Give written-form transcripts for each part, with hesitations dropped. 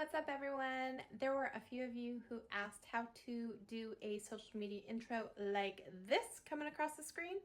What's up everyone? There were a few of you who asked how to do a social media intro like this coming across the screen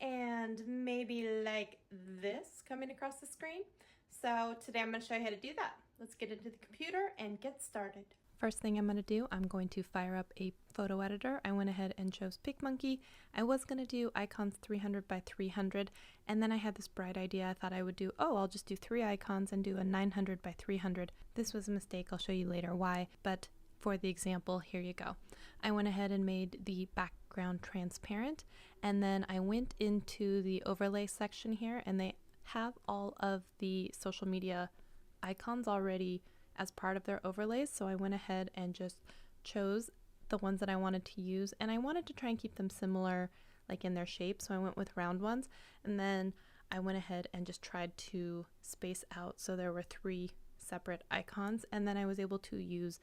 and maybe like this coming across the screen. So today I'm going to show you how to do that. Let's get into the computer and get started. First thing I'm going to do, I'm going to fire up a photo editor. I went ahead and chose PicMonkey. I was going to do icons 300 by 300, and then I had this bright idea. I thought I would do, I'll just do 3 icons and do a 900 by 300. This was a mistake. I'll show you later why, but for the example, here you go. I went ahead and made the background transparent, and then I went into the overlay section here, and they have all of the social media icons already as part of their overlays. So I went ahead and just chose the ones that I wanted to use, and I wanted to try and keep them similar like in their shape, so I went with round ones. And then I went ahead and just tried to space out so there were 3 separate icons, and then I was able to use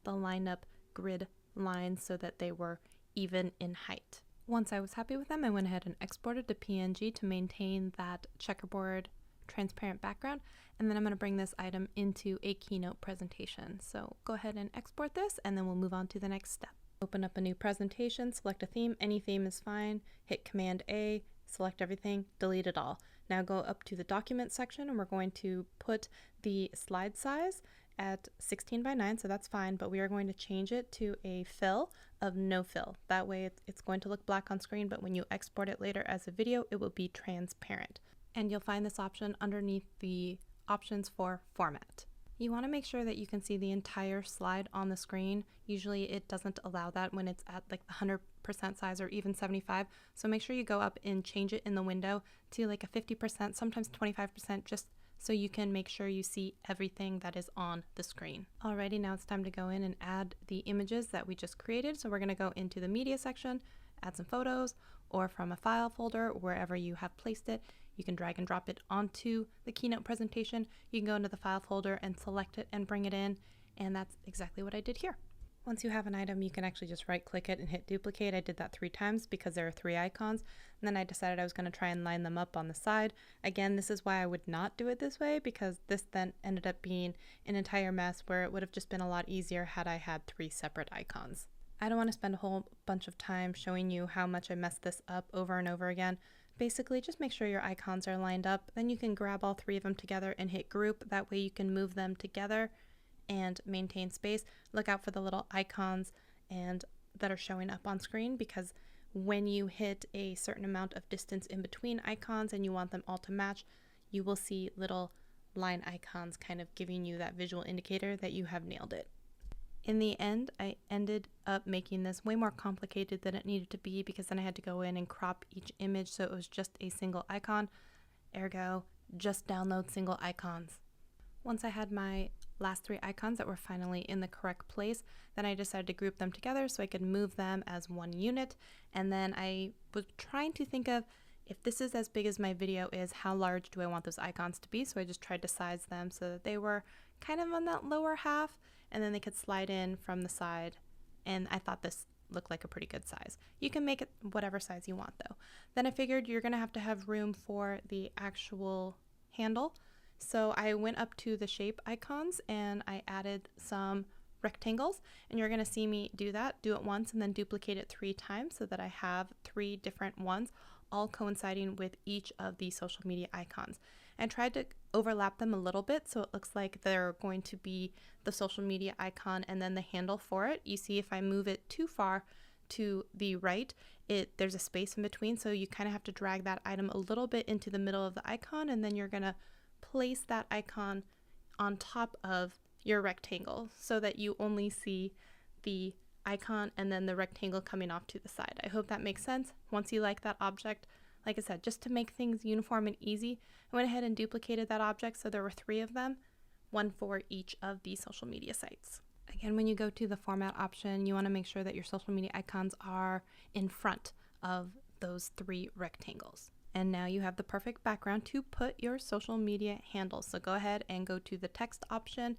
the lineup grid lines so that they were even in height. Once I was happy with them, I went ahead and exported to PNG to maintain that checkerboard transparent background, and then I'm going to bring this item into a Keynote presentation. So go ahead and export this, and then we'll move on to the next step. Open up a new presentation, select a theme, any theme is fine, hit Command A, select everything, delete it all. Now go up to the document section, and we're going to put the slide size at 16 by 9, so that's fine, but we are going to change it to a fill of no fill. That way it's going to look black on screen, but when you export it later as a video, it will be transparent. And you'll find this option underneath the options for format. You want to make sure that you can see the entire slide on the screen. Usually it doesn't allow that when it's at like the 100% size or even 75. So make sure you go up and change it in the window to like a 50%, sometimes 25%, just so you can make sure you see everything that is on the screen. Alrighty, now it's time to go in and add the images that we just created. So we're going to go into the media section, add some photos, or from a file folder, wherever you have placed it. You can drag and drop it onto the Keynote presentation. You can go into the file folder and select it and bring it in, and that's exactly what I did here. Once you have an item, you can actually just right click it and hit duplicate. I did that 3 times because there are 3 icons, and then I decided I was going to try and line them up on the side. Again, this is why I would not do it this way, because this then ended up being an entire mess where it would have just been a lot easier had I had 3 separate icons. I don't want to spend a whole bunch of time showing you how much I messed this up over and over again. Basically, just make sure your icons are lined up. Then you can grab all 3 of them together and hit group. That way you can move them together and maintain space. Look out for the little icons and that are showing up on screen, because when you hit a certain amount of distance in between icons and you want them all to match, you will see little line icons kind of giving you that visual indicator that you have nailed it. In the end, I ended up making this way more complicated than it needed to be, because then I had to go in and crop each image so it was just a single icon. Ergo, just download single icons. Once I had my last 3 icons that were finally in the correct place, then I decided to group them together so I could move them as one unit. And then I was trying to think of, if this is as big as my video is, how large do I want those icons to be? So I just tried to size them so that they were kind of on that lower half, and then they could slide in from the side. And I thought this looked like a pretty good size. You can make it whatever size you want though. Then I figured you're gonna have to have room for the actual handle. So I went up to the shape icons and I added some rectangles, and you're going to see me do it once and then duplicate it 3 times so that I have 3 different ones, all coinciding with each of the social media icons. And tried to overlap them a little bit so it looks like they're going to be the social media icon and then the handle for it. You see, if I move it too far to the right, there's a space in between, so you kind of have to drag that item a little bit into the middle of the icon, and then you're going to place that icon on top of your rectangle so that you only see the icon and then the rectangle coming off to the side. I hope that makes sense. Once you like that object, like I said, just to make things uniform and easy, I went ahead and duplicated that object so there were 3 of them, 1 for each of the social media sites. Again, when you go to the format option, you want to make sure that your social media icons are in front of those 3 rectangles. And now you have the perfect background to put your social media handles. So go ahead and go to the text option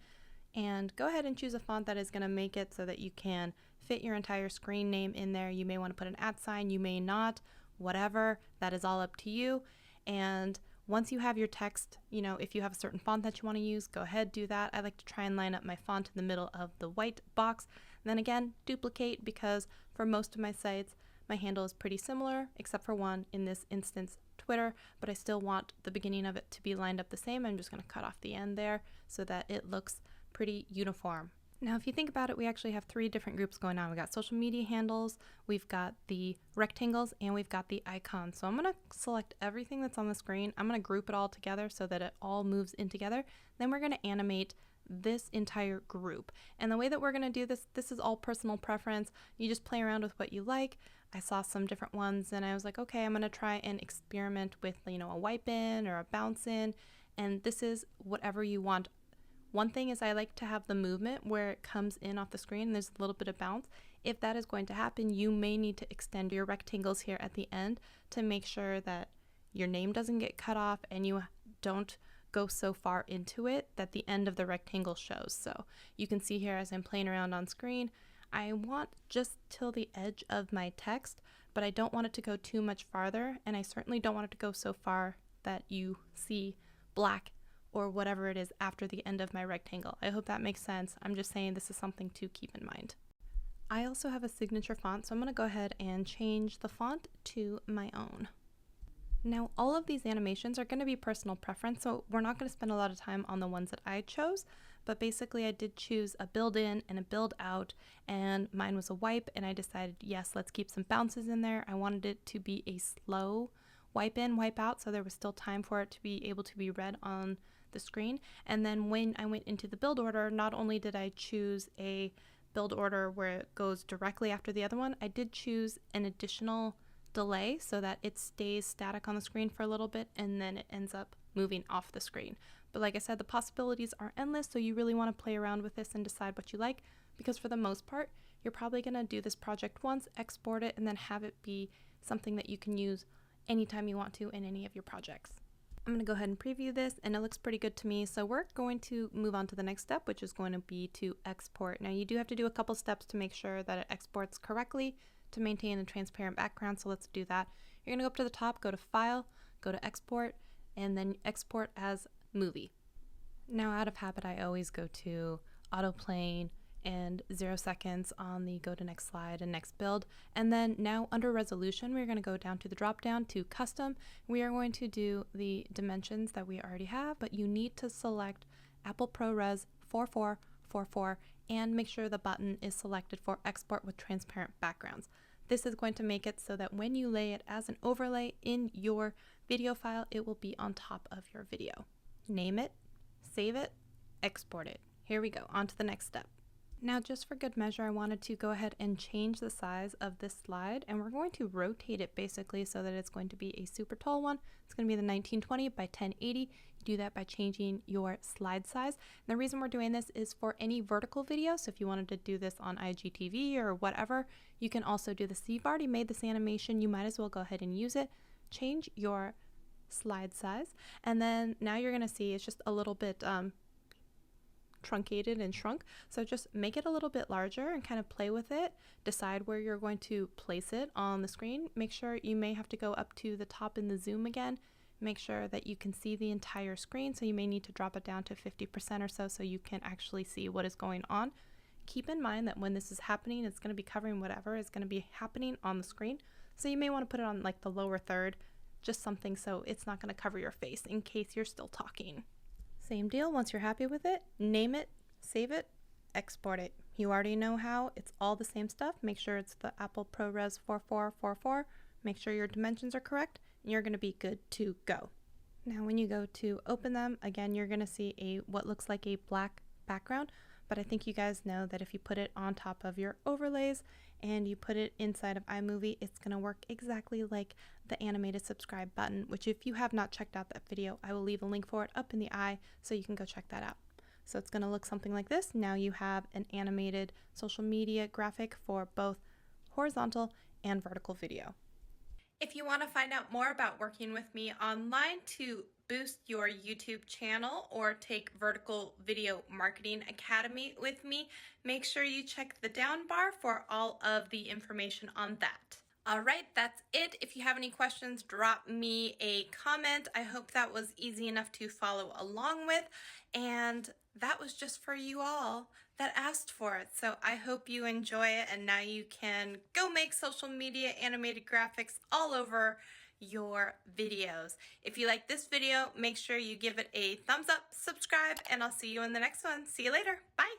and go ahead and choose a font that is going to make it so that you can fit your entire screen name in there. You may want to put an @ sign, you may not, whatever, that is all up to you. And Once you have your text, if you have a certain font that you want to use, go ahead, do that. I like to try and line up my font in the middle of the white box. Then again, duplicate, because for most of my sites, my handle is pretty similar, except for one, in this instance, Twitter, but I still want the beginning of it to be lined up the same. I'm just going to cut off the end there so that it looks pretty uniform. Now, if you think about it, we actually have 3 different groups going on. We've got social media handles, we've got the rectangles, and we've got the icons. So I'm going to select everything that's on the screen. I'm going to group it all together so that it all moves in together. Then we're going to animate this entire group. And the way that we're going to do this is all personal preference. You just play around with what you like. I saw some different ones and I was like, okay, I'm going to try and experiment with, a wipe in or a bounce in. And this is whatever you want. One thing is I like to have the movement where it comes in off the screen and there's a little bit of bounce. If that is going to happen, you may need to extend your rectangles here at the end to make sure that your name doesn't get cut off and you don't go so far into it that the end of the rectangle shows. So you can see here as I'm playing around on screen, I want just till the edge of my text, but I don't want it to go too much farther, and I certainly don't want it to go so far that you see black or whatever it is after the end of my rectangle. I hope that makes sense. I'm just saying this is something to keep in mind. I also have a signature font, so I'm going to go ahead and change the font to my own. Now, all of these animations are going to be personal preference, so we're not going to spend a lot of time on the ones that I chose, but basically I did choose a build in and a build out, and mine was a wipe, and I decided, yes, let's keep some bounces in there. I wanted it to be a slow wipe in, wipe out, so there was still time for it to be able to be read on the screen. And then when I went into the build order, not only did I choose a build order where it goes directly after the other one, I did choose an additional delay so that it stays static on the screen for a little bit and then it ends up moving off the screen. But like I said, the possibilities are endless, so you really want to play around with this and decide what you like, because for the most part, you're probably going to do this project once, export it, and then have it be something that you can use anytime you want to in any of your projects. I'm going to go ahead and preview this, and it looks pretty good to me. So we're going to move on to the next step, which is going to be to export. Now you do have to do a couple steps to make sure that it exports correctly to maintain a transparent background. So let's do that. You're going to go up to the top, go to File, go to Export, and then export as movie. Now out of habit, I always go to auto playing and 0 seconds on the go to next slide and next build. And then now under resolution, we're going to go down to the drop down to custom. We are going to do the dimensions that we already have, but you need to select Apple ProRes 4444 and make sure the button is selected for export with transparent backgrounds. This is going to make it so that when you lay it as an overlay in your video file, it will be on top of your video. Name it, save it, export it. Here we go, on to the next step. Now, just for good measure, I wanted to go ahead and change the size of this slide, and we're going to rotate it basically so that it's going to be a super tall one. It's going to be the 1920 by 1080. You do that by changing your slide size. And the reason we're doing this is for any vertical video. So if you wanted to do this on IGTV or whatever, you can also do this. So you've already made this animation, you might as well go ahead and use it. Change your slide size, and then now you're going to see it's just a little bit truncated and shrunk. So just make it a little bit larger and kind of play with it. Decide where you're going to place it on the screen. Make sure you may have to go up to the top in the zoom again. Make sure that you can see the entire screen. So you may need to drop it down to 50% or so you can actually see what is going on. Keep in mind that when this is happening, it's going to be covering whatever is going to be happening on the screen. So you may want to put it on like the lower third, just something so it's not going to cover your face in case you're still talking. Same deal, once you're happy with it, name it, save it, export it. You already know how, it's all the same stuff. Make sure it's the Apple ProRes 4444. Make sure your dimensions are correct, and you're going to be good to go. Now when you go to open them, again, you're going to see what looks like a black background, but I think you guys know that if you put it on top of your overlays and you put it inside of iMovie, it's going to work exactly like the animated subscribe button, which if you have not checked out that video, I will leave a link for it up in the eye so you can go check that out. So it's going to look something like this. Now you have an animated social media graphic for both horizontal and vertical video. If you want to find out more about working with me online to boost your YouTube channel or take Vertical Video Marketing Academy with me, make sure you check the down bar for all of the information on that. All right, that's it. If you have any questions, drop me a comment. I hope that was easy enough to follow along with. And that was just for you all that asked for it. So I hope you enjoy it. And now you can go make social media animated graphics all over your videos. If you like this video, make sure you give it a thumbs up, subscribe, and I'll see you in the next one. See you later. Bye.